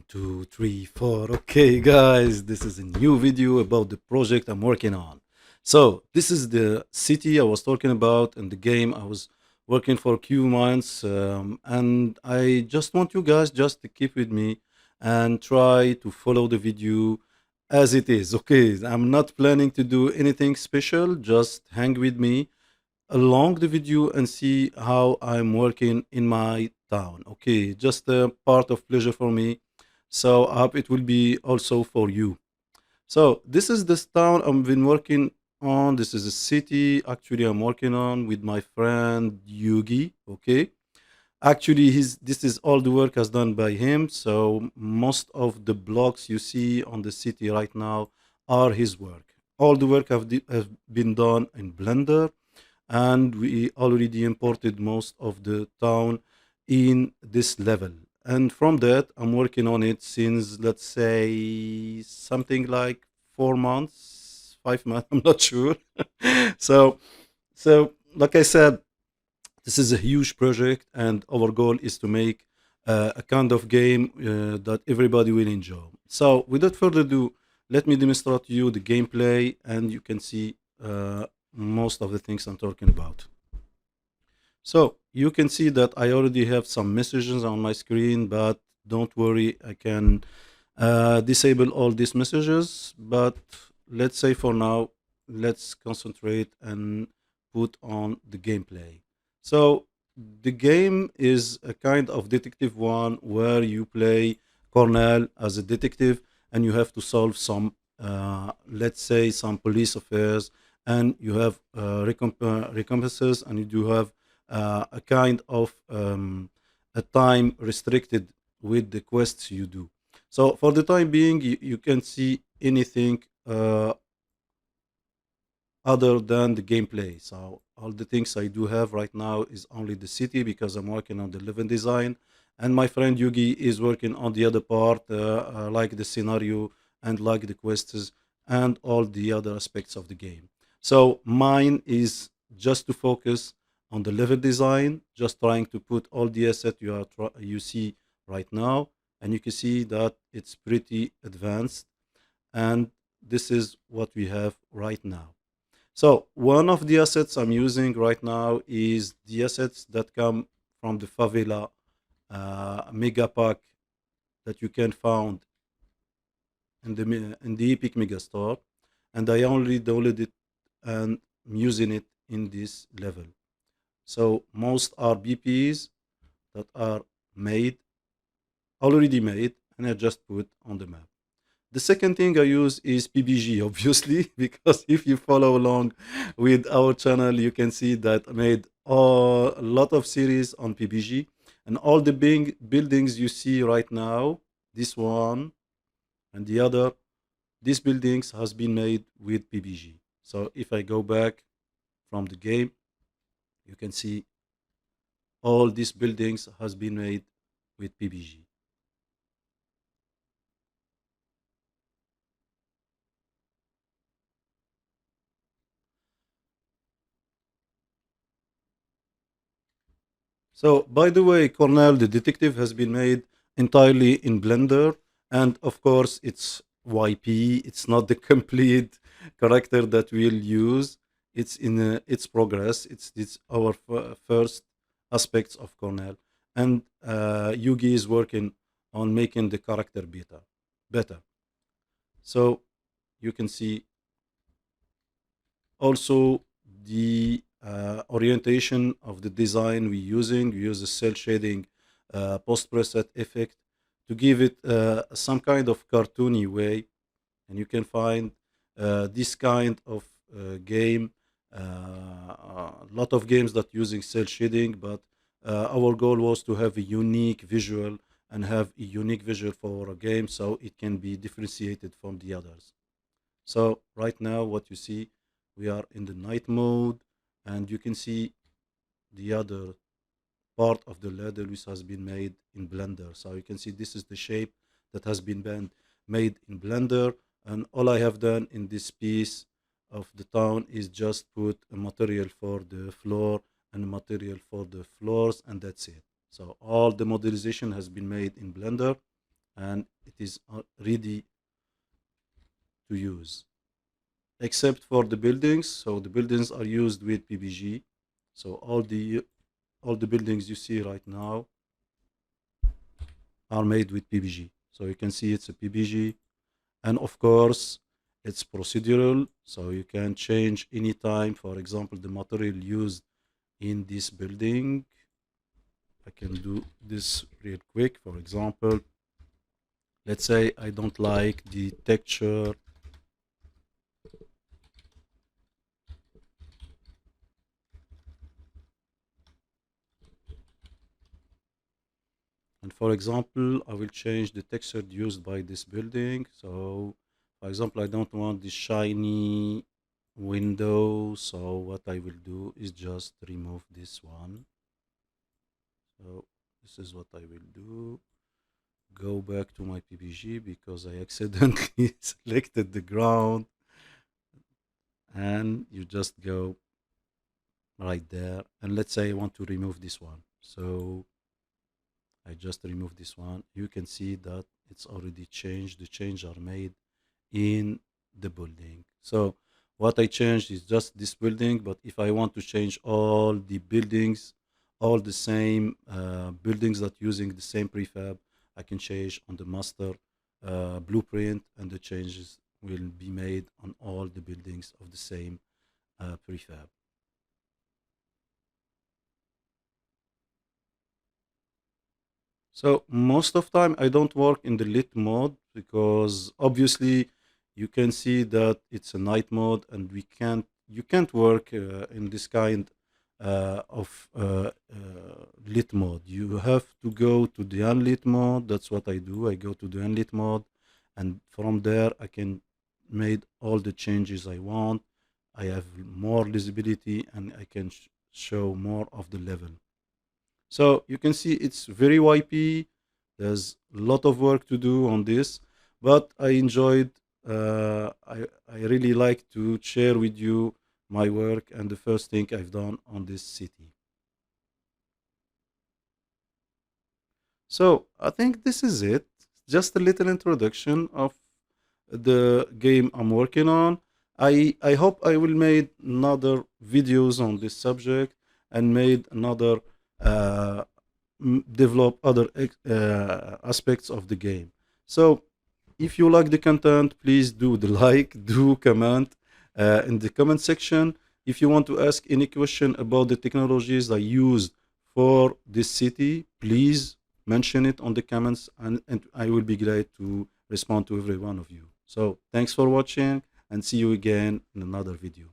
Two, three, four. Okay, guys, this is a new video about the project I'm working on. So, this is the city I was talking about and the game I was working for a few months. And I just want you guys just to keep with me and try to follow the video as it is. Okay, I'm not planning to do anything special, just hang with me along the video and see how I'm working in my town. Okay, just a part of pleasure for me. So I hope it will be also for you. So this is this town I've been working on. This is a city actually I'm working on with my friend Yugi. Okay. Actually, his this is all the work has done by him. So most of the blocks you see on the city right now are his work. All the work have been done in Blender, and we already imported most of the town in this level. And from that, I'm working on it since, let's say, something like 4 months, 5 months, I'm not sure. so so like I said, this is a huge project, and our goal is to make a kind of game that everybody will enjoy. So, without further ado, let me demonstrate to you the gameplay, and you can see most of the things I'm talking about. So, you can see that I already have some messages on my screen, but don't worry, I can disable all these messages. But let's say for now, let's concentrate and put on the gameplay. So the game is a kind of detective one where you play Cornell as a detective and you have to solve some, let's say, some police affairs, and you have recompenses, and you do have a kind of a time restricted with the quests you do. So for the time being, you can see anything other than the gameplay. So all the things I do have right now is only the city because I'm working on the living design, and my friend Yugi is working on the other part, like the scenario and like the quests and all the other aspects of the game. So mine is just to focus on the level design, just trying to put all the asset you see right now, and you can see that it's pretty advanced, and this is what we have right now. So one of the assets I'm using right now is the assets that come from the favela mega pack that you can find in the Epic Mega Store, and I only downloaded it and I'm using it in this level. So most are BPs that are made already made, and I just put on the map. The second thing I use is PBG, obviously, because if you follow along with our channel, you can see that I made a lot of series on PBG, and all the big buildings you see right now, this one and the other, these buildings has been made with PBG. So if I go back from the game, you can see all these buildings has been made with PBG. So, by the way, Cornell the Detective has been made entirely in Blender, and of course, it's YP. It's not the complete character that we'll use. It's in its progress. It's our first aspects of Cornell, and Yugi is working on making the character better. So you can see also the orientation of the design we're using. We use a cell shading post preset effect to give it some kind of cartoony way, and you can find this kind of game, a lot of games that using cell shading, but our goal was to have a unique visual and have a unique visual for a game so it can be differentiated from the others. So right now, what you see, we are in the night mode, and you can see the other part of the ladder which has been made in Blender. So you can see this is the shape that has been made in Blender, and all I have done in this piece of the town is just put a material for the floor and a material for the floors, and that's it. So all the modelization has been made in Blender, and is ready to use, except for the buildings. So the buildings are used with PBG. So all the buildings you see right now are made with PBG. So you can see it's a PBG, and of course it's procedural, so you can change anytime. For example, the material used in this building, I can do this real quick. For example, let's say I don't like the texture, and for example I will change the texture used by this building. So for example, I don't want the shiny window, so what I will do is just remove this one. So this is what I will do. Go back to my PPG because I accidentally selected the ground, and you just go right there. And let's say I want to remove this one. So I just remove this one. You can see that it's already changed. The changes are made in the building. So what I changed is just this building, but if I want to change all the buildings, all the same buildings that using the same prefab, I can change on the master blueprint, and the changes will be made on all the buildings of the same prefab. So most of time I don't work in the lit mode because obviously you can see that it's a night mode, and we can't you can't work in this kind of lit mode. You have to go to the unlit mode. That's what I do. I go to the unlit mode, and from there I can make all the changes I want. I have more visibility, and I can show more of the level. So you can see it's very YP. There's a lot of work to do on this, but I enjoyed. I really like to share with you my work and the first thing I've done on this city. So I think this is it. Just a little introduction of the game I'm working on. I hope I will made another videos on this subject, and made another develop other aspects of the game. So if you like the content, please do the like, do comment in the comment section. If you want to ask any question about the technologies I used for this city, please mention it on the comments, and I will be glad to respond to every one of you. So thanks for watching, and see you again in another video.